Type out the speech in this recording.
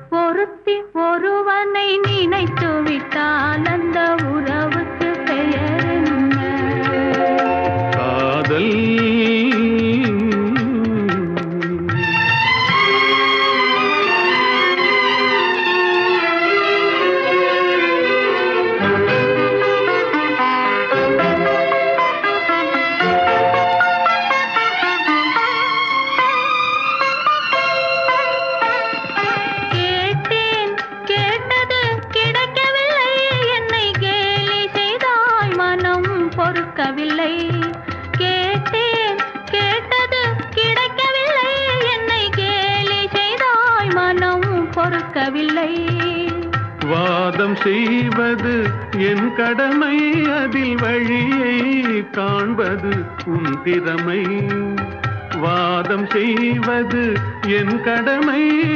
ஒருத்தி ஒருவனை நினைத்து விட்டால் அந்த உறவுக்கு பெயர் என்ன? காதல். பொறுக்கவில்லை. கேட்டேன், கேட்டது கிடைக்கவில்லை. என்னை கேலி செய்தாய், மனம் பொறுக்கவில்லை. வாதம் செய்வது என் கடமை, அதில் வழியை காண்பது உன் திறமை. வாதம் செய்வது என் கடமை.